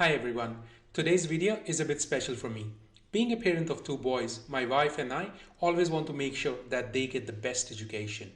Hi everyone. Today's video is a bit special for me. Being a parent of two boys, my wife and I always want to make sure that they get the best education.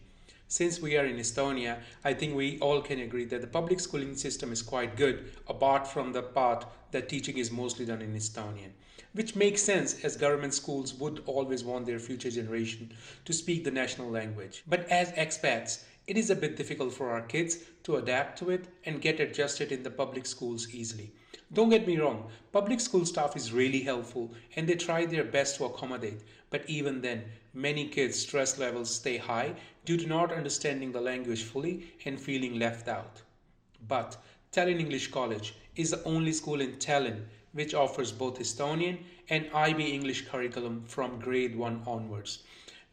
Since we are in Estonia, I think we all can agree that the public schooling system is quite good, apart from the part that teaching is mostly done in Estonian. Which makes sense as government schools would always want their future generation to speak the national language. But as expats, it is a bit difficult for our kids to adapt to it and get adjusted in the public schools easily. Don't get me wrong, public school staff is really helpful and they try their best to accommodate, but even then, many kids' stress levels stay high due to not understanding the language fully and feeling left out. But Tallinn English College is the only school in Tallinn which offers both Estonian and IB English curriculum from grade 1 onwards.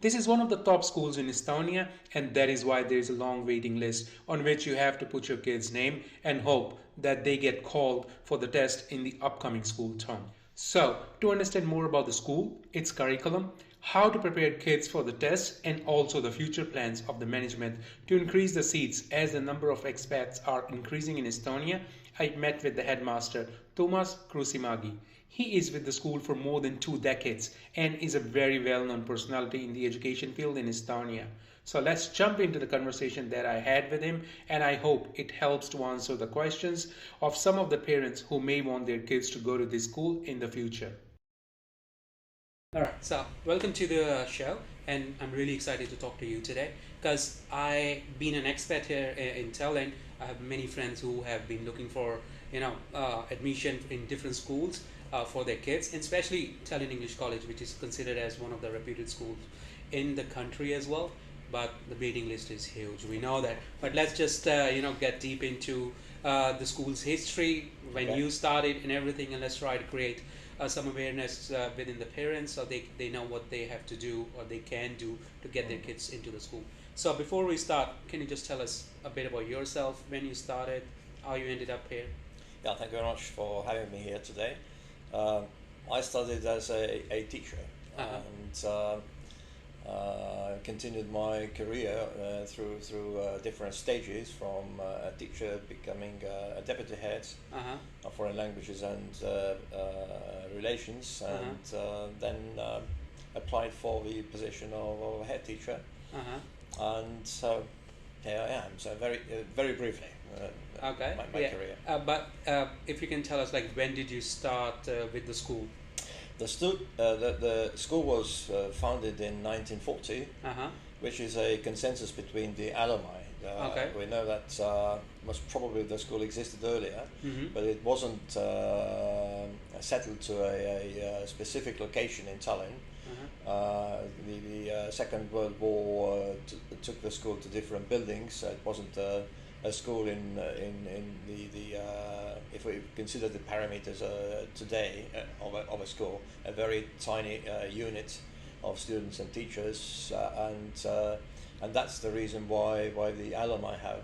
This is one of the top schools in Estonia, and that is why there is a long waiting list on which you have to put your kid's name and hope that they get called for the test in the upcoming school term. So, to understand more about the school, its curriculum, how to prepare kids for the test, and also the future plans of the management to increase the seats as the number of expats are increasing in Estonia, I met with the headmaster, Toomas Krusimägi. He is with the school for more than 2 decades and is a very well-known personality in the education field in Estonia. So let's jump into the conversation that I had with him, and I hope it helps to answer the questions of some of the parents who may want their kids to go to this school in the future. Alright, so welcome to the show, and I'm really excited to talk to you today because I, being an expat here in Tallinn, I have many friends who have been looking for admission in different schools for their kids, and especially Tallinn English College, which is considered as one of the reputed schools in the country as well. But the waiting list is huge. We know that. But let's just get deep into the school's history, when you started and everything, and let's try to create some awareness within the parents so they know what they have to do or they can do to get their kids into the school. So before we start, can you just tell us a bit about yourself, when you started, how you ended up here? Yeah, thank you very much for having me here today. I studied as a teacher and continued my career through different stages, from a teacher becoming a deputy head of foreign languages and relations, and then applied for the position of a head teacher. And so here I am. So very briefly, my career. But if you can tell us, like, when did you start with the school? The school was founded in 1940, which is a consensus between the alumni. We know that most probably the school existed earlier, but it wasn't settled to a specific location in Tallinn. The Second World War took the school to different buildings. It wasn't a school in the if we consider the parameters today of a school, a very tiny unit of students and teachers, and that's the reason why the alumni have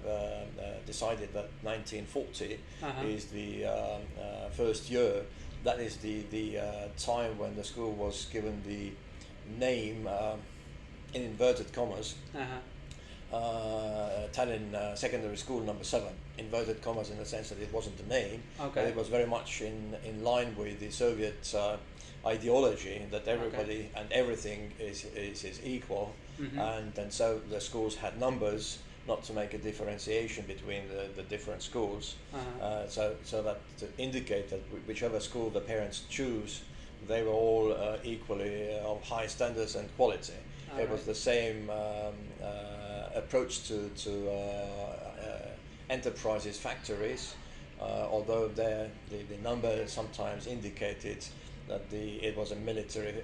decided that 1940 is the first year. That is the time when the school was given the name, in inverted commas, Tallinn Secondary School number 7, inverted commas in the sense that it wasn't the name, but it was very much in line with the Soviet ideology that everybody and everything is equal, and so the schools had numbers, not to make a differentiation between the different schools, so that to indicate that whichever school the parents choose, they were all equally of high standards and quality. It was the same approach to enterprises, factories, although the number sometimes indicated that it was a military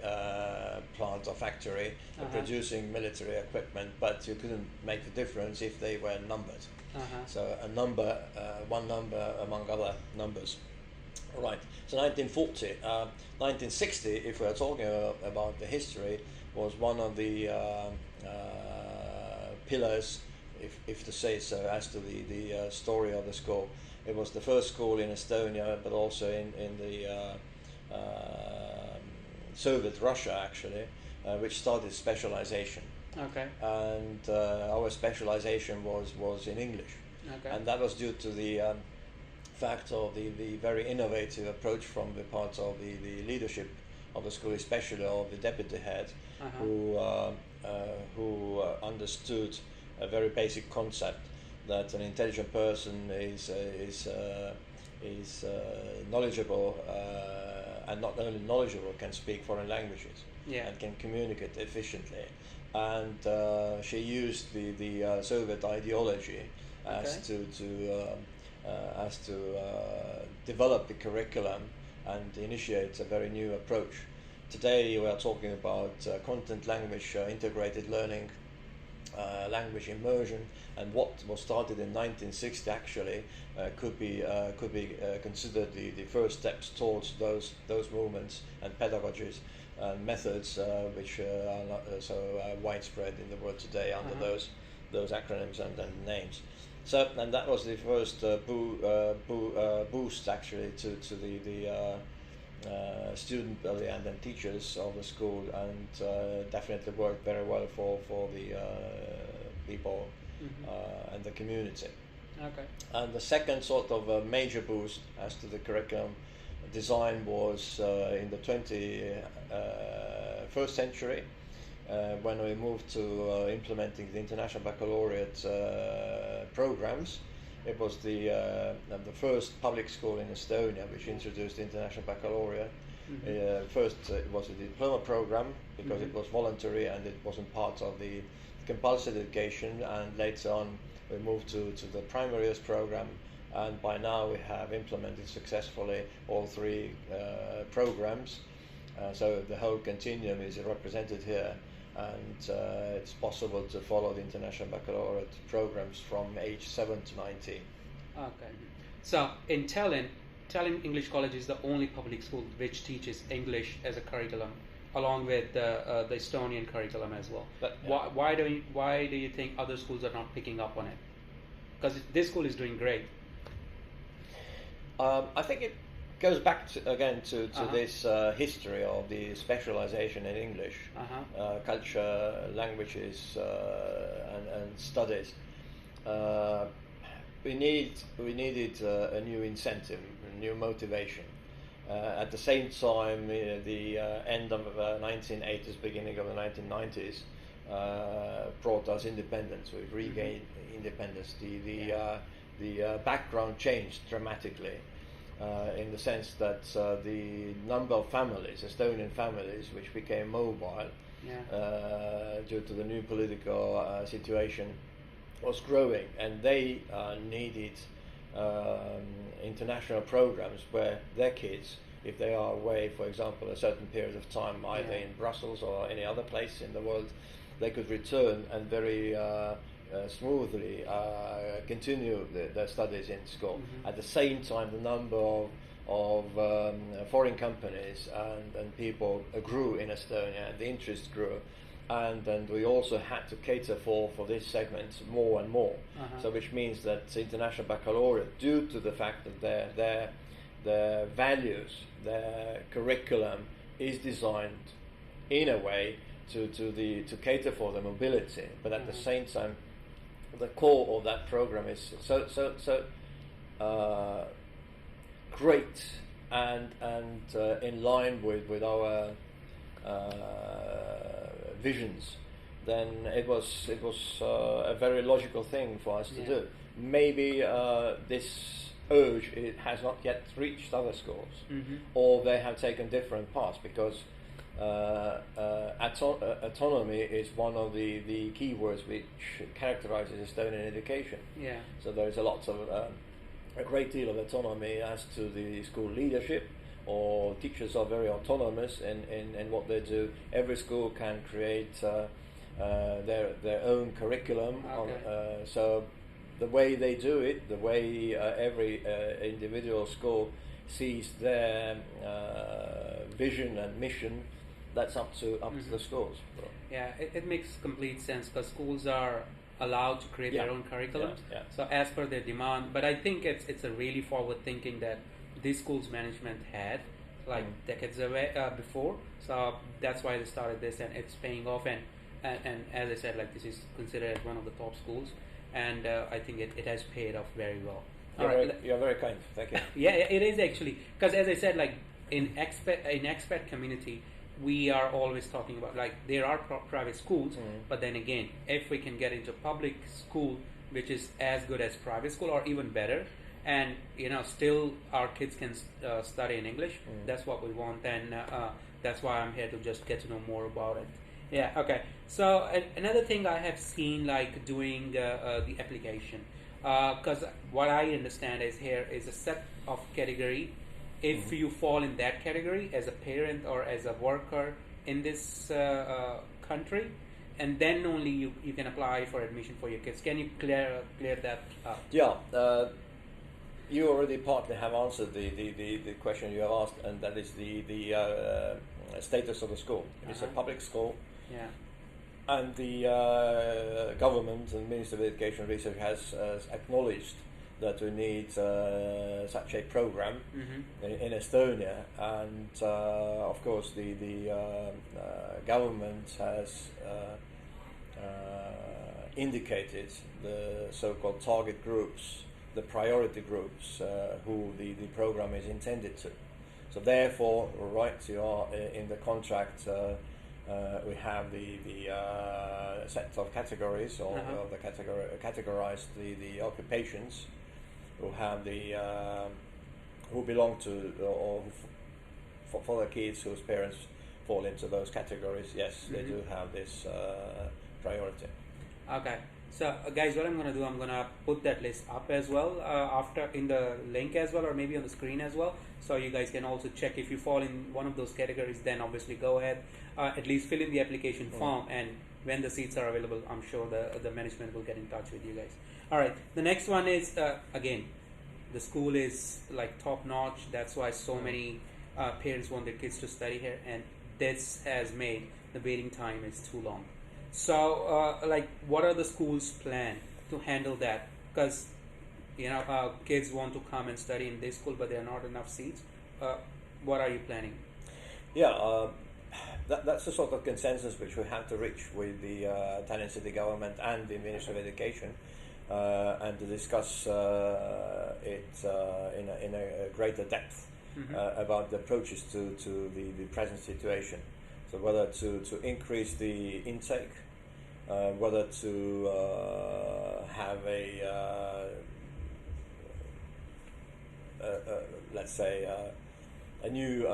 plant or factory producing military equipment, but you couldn't make the difference if they were numbered. So a number, one number among other numbers. Right, so 1940, 1960, if we're talking about the history, was one of the pillars, if to say so, as to the story of the school. It was the first school in Estonia, but also in the Soviet Russia, actually, which started specialization. And our specialization was in English. And that was due to the fact of the very innovative approach from the part of the leadership of the school, especially of the deputy head, who understood a very basic concept that an intelligent person is knowledgeable, and not only knowledgeable, can speak foreign languages, and can communicate efficiently. And she used the Soviet ideology as to develop the curriculum and initiate a very new approach. Today we are talking about content language integrated learning, language immersion, and what was started in 1960 actually could be considered the first steps towards those movements and pedagogies and methods which are not so widespread in the world today under those acronyms and names. So, and that was the first boost actually to the student body and then teachers of the school, and definitely worked very well for the people and the community. Okay. And the second sort of major boost as to the curriculum design was in the 21st century, when we moved to implementing the international baccalaureate programs. It was the first public school in Estonia which introduced the international baccalaureate. First it was a diploma program because it was voluntary and it wasn't part of the compulsory education, and later on we moved to the primary years program, and by now we have implemented successfully all three programs. So the whole continuum is represented here, and it's possible to follow the international baccalaureate programs from age 7 to 19. Okay. So in Tallinn English College is the only public school which teaches English as a curriculum, along with the Estonian curriculum as well. But, why do you think other schools are not picking up on it? Because this school is doing great. I think it goes back to this history of the specialization in English, culture, languages, and studies. We needed a new incentive, a new motivation. At the same time, the end of the 1980s, beginning of the 1990s, brought us independence. We've regained independence. The background changed dramatically, in the sense that the number of families, Estonian families, which became mobile due to the new political situation, was growing, and they needed international programs where their kids, if they are away, for example, a certain period of time, either in Brussels or any other place in the world, they could return and very smoothly continue their studies in school. At the same time, the number of foreign companies and people grew in Estonia, and the interest grew, and we also had to cater for this segment more and more. So which means that international baccalaureate, due to the fact that their values, their curriculum is designed in a way to cater for the mobility, but at the same time the core of that program is so great and in line with our visions, then it was a very logical thing for us to do. Maybe this urge, it has not yet reached other schools, or they have taken different paths, because autonomy is one of the key words which characterizes Estonian education. So there is a great deal of autonomy as to the school leadership, or teachers are very autonomous in what they do. Every school can create their own curriculum. So the way they do it, the way every individual school sees their vision and mission, that's up to the schools. It makes complete sense, because schools are allowed to create their own curriculums, so as per their demand. But I think it's a really forward thinking that this school's management had decades away before, so that's why they started this, and it's paying off, and as I said, this is considered as one of the top schools, and I think it has paid off very well. You're very kind. Thank you. Yeah, it is actually, because as I said, like in expat community, we are always talking about, like, there are private schools, but then again, if we can get into public school which is as good as private school or even better, and still our kids can study in English, that's what we want, and that's why I'm here to just get to know more about it. Yeah, okay. So another thing I have seen, like doing the application, because what I understand is here is a set of category. If you fall in that category as a parent or as a worker in this country, and then only you can apply for admission for your kids. Can you clear that up? Yeah, you already partly have answered the question you have asked, and that is the status of the school. It's a public school. Yeah. And the government and Ministry of Education and Research has acknowledged that we need such a program in Estonia, and of course the government has indicated the so-called target groups, the priority groups who the program is intended to. So therefore, right, you are in the contract. We have the set of categories, or the categorized the occupations who have the who belong to, or for the kids whose parents fall into those categories. Yes, they do have this priority. Okay. So guys, what I'm going to do, I'm going to put that list up as well after in the link as well, or maybe on the screen as well, so you guys can also check. If you fall in one of those categories, then obviously go ahead, at least fill in the application form, and when the seats are available, I'm sure the management will get in touch with you guys. All right, the next one is again, the school is like top notch. That's why so many parents want their kids to study here, and this has made the waiting time is too long. So, like, what are the school's plan to handle that? Because, kids want to come and study in this school, but there are not enough seats. What are you planning? Yeah, that's the sort of consensus which we have to reach with the Tallinn City government and the Ministry of Education, and to discuss it in a greater depth about the approaches to the present situation. So whether to increase the intake, whether to have let's say a new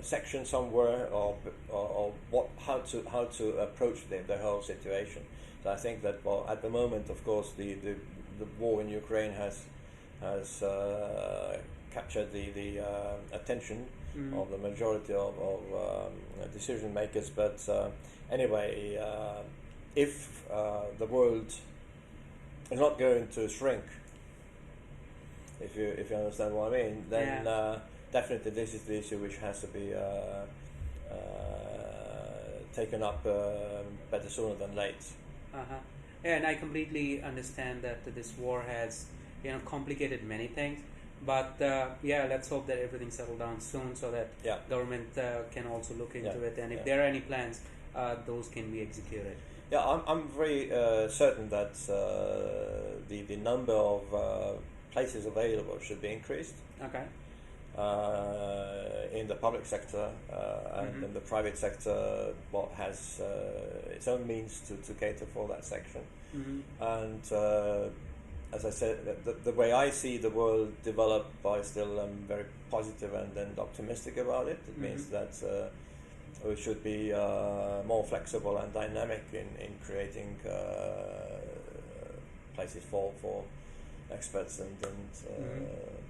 section somewhere, or how to approach the whole situation. So I think that, well, at the moment, of course, the war in Ukraine has captured the attention of the majority of decision makers. But anyway, if the world is not going to shrink, if you understand what I mean, then definitely this is the issue which has to be taken up better sooner than late. Yeah, and I completely understand that this war has complicated many things. But let's hope that everything settles down soon, so that government can also look into it, and if there are any plans, those can be executed. Yeah, I'm very certain that the number of places available should be increased. Okay. In the public sector and in the private sector, has its own means to cater for that section, and. As I said, the way I see the world develop, I still am very positive and optimistic about it. It means that we should be more flexible and dynamic in creating places for experts and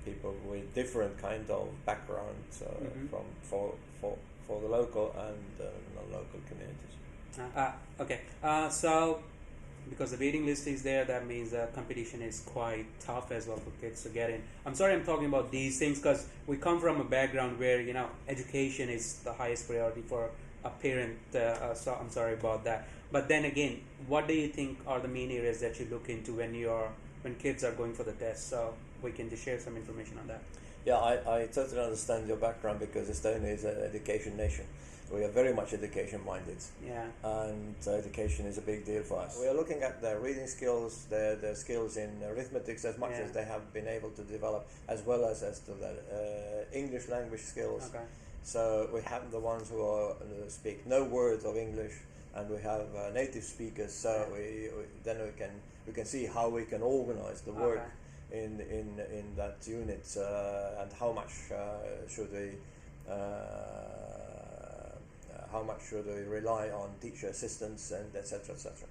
people with different kind of backgrounds for the local and non-local communities. Okay, so. Because the waiting list is there, that means competition is quite tough as well for kids to get in. I'm sorry I'm talking about these things because we come from a background where education is the highest priority for a parent, so I'm sorry about that. But then again, what do you think are the main areas that you look into when kids are going for the test? So we can just share some information on that. Yeah, I totally understand your background because Estonia is an education nation. We are very much education minded. Yeah. And education is a big deal for us. We are looking at their reading skills, their skills in arithmetic as much as they have been able to develop, as well as to their English language skills. Okay. So we have the ones who speak no words of English, and we have native speakers. So we can see how we can organize the work in that unit, and how much should we rely on teacher assistants and etc. etc.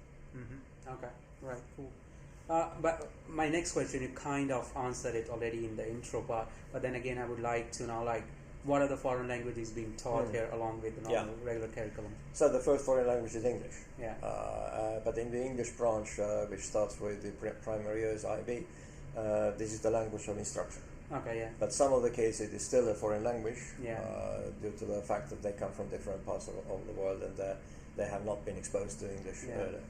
Okay, right, cool. But my next question, you kind of answered it already in the intro part, but then again I would like to know, like, what are the foreign languages being taught here along with the normal regular curriculum? So the first foreign language is English. Yeah. But in the English branch, which starts with the primary years IB, this is the language of instruction. Okay, yeah. But some of the cases it is still a foreign language, due to the fact that they come from different parts of the world, and they have not been exposed to English earlier.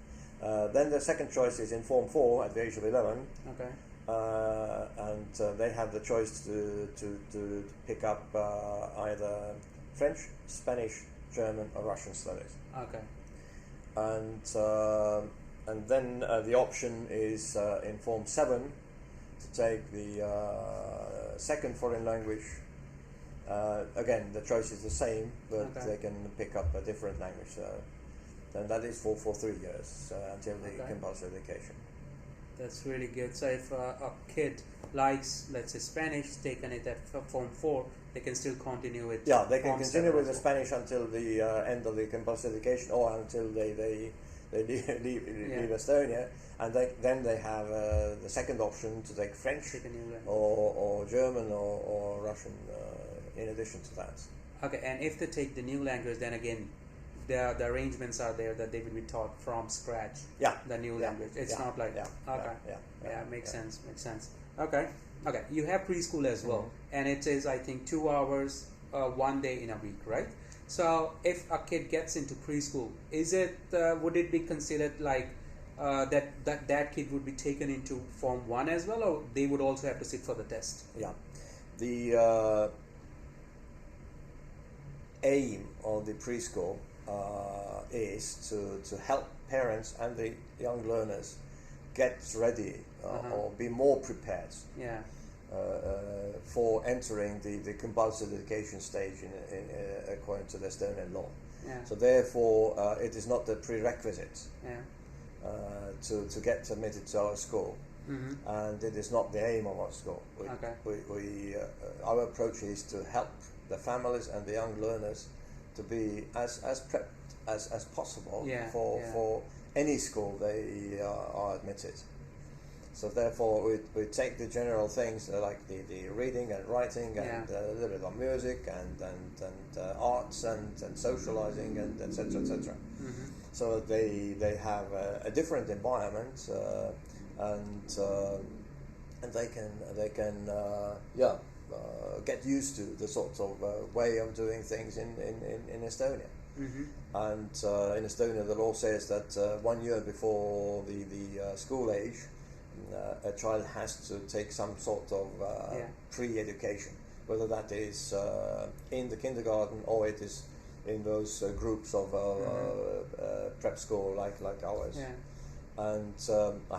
Then the second choice is in Form 4 at the age of 11. Okay. And they have the choice to pick up either French, Spanish, German, or Russian studies. Okay. And then the option is in Form 7 to take the second foreign language. Again, the choice is the same, but they can pick up a different language. And that is for 3 years until the compulsory education. That's really good. So if a kid likes, let's say, Spanish, taken it at Form 4, they can still continue with. Yeah, they can continue with the Spanish until the end of the compulsory education, or until they leave Estonia, and then they have the second option to take French or German or Russian in addition to that. Okay, and if they take the new language, then again, the arrangements are there that they will be taught from scratch. Yeah. The new language. It's not like makes sense. Okay. You have preschool as well, and it is, I think, 2 hours, 1 day in a week, right? So if a kid gets into preschool, is it would it be considered like that kid would be taken into Form 1 as well, or they would also have to sit for the test? Yeah. The aim of the preschool is to help parents and the young learners get ready or be more prepared for entering the compulsory education stage according to the Estonian law. So therefore it is not a prerequisite to get admitted to our school, and it is not the aim of our school. Our approach is to help the families and the young learners to be as prepped as possible for any school they are admitted. So therefore we take the general things like the reading and writing and a little bit of music and arts and socializing and etc. etc. So they have a different environment, and they can get used to the sort of way of doing things in Estonia. And in Estonia, the law says that 1 year before the school age, a child has to take some sort of pre-education, whether that is in the kindergarten or it is in those groups of prep school like ours. And I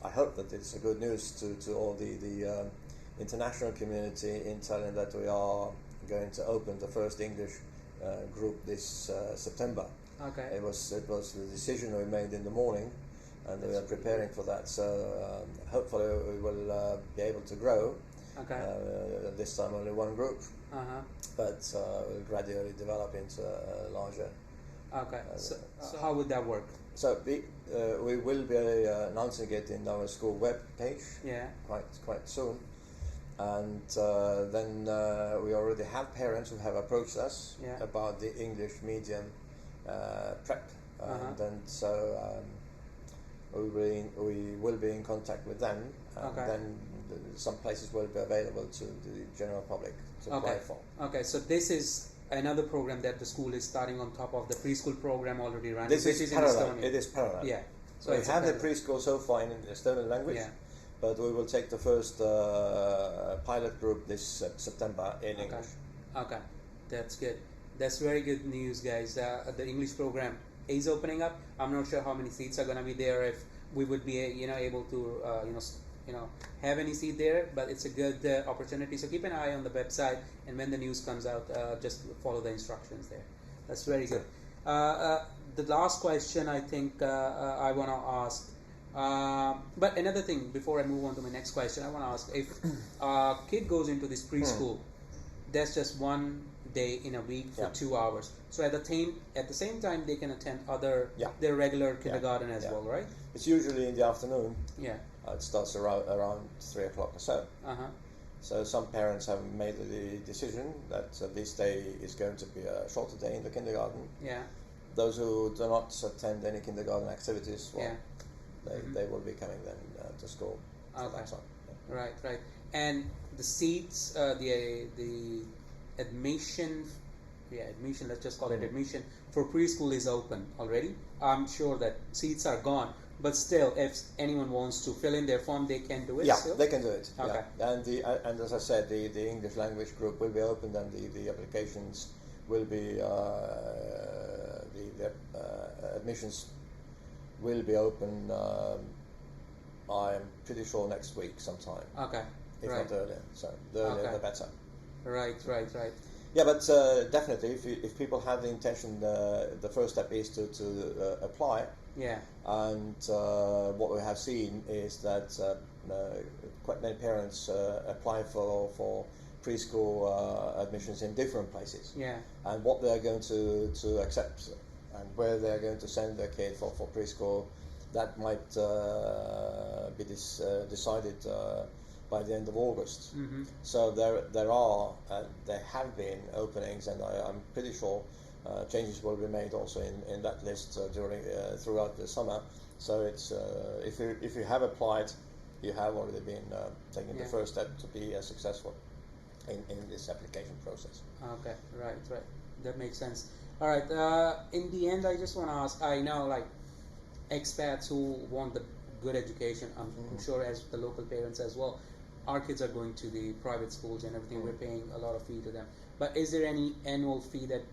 hope that it's a good news to all the international community in Tallinn that we are going to open the first English group this September. It was the decision we made in the morning, and we are preparing for that. So hopefully we will be able to grow. This time only one group, but we'll gradually develop into a larger. So how would that work? So we will be announcing it in our school web page quite soon. And then we already have parents who have approached us about the English medium prep, and then so we will be in contact with them, and then some places will be available to the general public to apply for. So this is another program that the school is starting on top of the preschool program already running. This is parallel. In Estonia. It is parallel. So we have the preschool so far in Estonian language, but we will take the first pilot group this September in English. Okay, that's good. That's very good news, guys. The English program is opening up. I'm not sure how many seats are going to be there, if we would be able to have any seat there, but it's a good opportunity. So keep an eye on the website, and when the news comes out, just follow the instructions there. That's very good. The last question I think I want to ask, but another thing before I move on to my next question, I want to ask, if a kid goes into this preschool, that's just one day in a week for 2 hours. So at the same time they can attend their regular kindergarten as well, right? It's usually in the afternoon. Yeah. It starts around 3 o'clock or so. So some parents have made the decision that this day is going to be a shorter day in the kindergarten. Yeah. Those who do not attend any kindergarten activities, they will be coming then to school. Okay. Right. And the seats, the admission, let's just call it admission for preschool is open already. I'm sure that seats are gone, but still, if anyone wants to fill in their form, they can do it. Yeah, still? they can do it. Okay. Yeah. And as I said, the English language group will be open, and the applications will be the admissions will be open. I'm pretty sure next week sometime. Okay. If not earlier. So the earlier the better. Right. Yeah, but definitely, if people have the intention, the first step is to apply. Yeah. And what we have seen is that quite many parents apply for preschool admissions in different places. Yeah. And what they are going to accept and where they are going to send their kid for preschool, that might be decided by the end of August. So there have been openings, and I'm pretty sure changes will be made also in that list throughout the summer. So it's if you have applied, you have already been taking the first step to be successful in this application process. Okay, right. That makes sense. All right. In the end, I just want to ask. I know, like, expats who want the good education. I'm sure as the local parents as well. Our kids are going to the private schools and everything. We're paying a lot of fee to them. But is there any annual fee that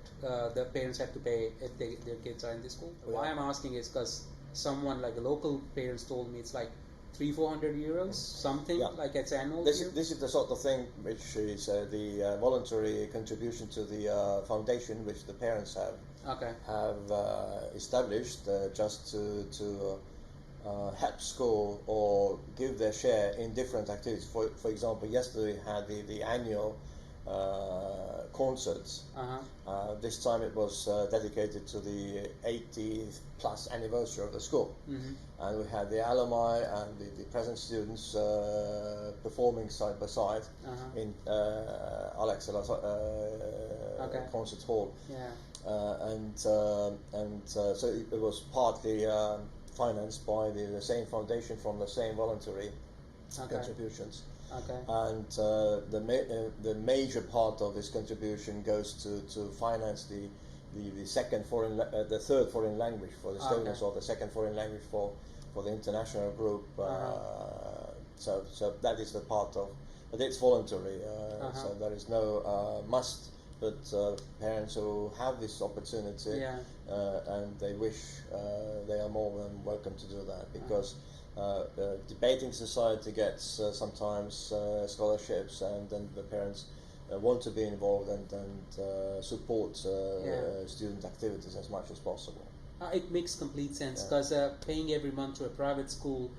the parents have to pay if their kids are in this school? Why I'm asking is because someone, like a local parents, told me it's like 300-400 euros, something like it's annual. This is the sort of thing which is the voluntary contribution to the foundation which the parents have established just to help school or give their share in different activities. For example, yesterday we had the annual concerts. This time it was dedicated to the 80th plus anniversary of the school. And we had the alumni and the present students performing side by side in Alexela's concert hall. So it was partly financed by the same foundation from the same voluntary contributions. And the major part of this contribution goes to finance the third foreign language for the students, or the second foreign language for the international group. So that is the part of, but it's voluntary. So there is no must. But parents who have this opportunity and they wish, they are more than welcome to do that, because the debating society gets sometimes scholarships, and then the parents want to be involved and support student activities as much as possible. It makes complete sense, because paying every month to a private school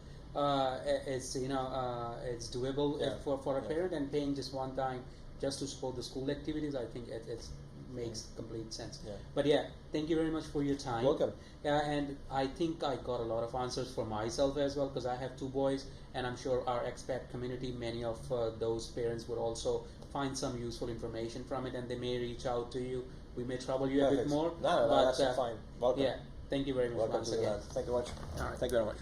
is it's doable for a parent, and paying just one time just to support the school activities, I think it makes complete sense. But thank you very much for your time. Welcome. And I think I got a lot of answers for myself as well, because I have 2 boys, and I'm sure our expat community, many of those parents would also find some useful information from it, and they may reach out to you. We may trouble you a bit more. No, that's fine. Welcome. Thank you very much. Welcome once to again. Thank you very much. All right. Thank you very much.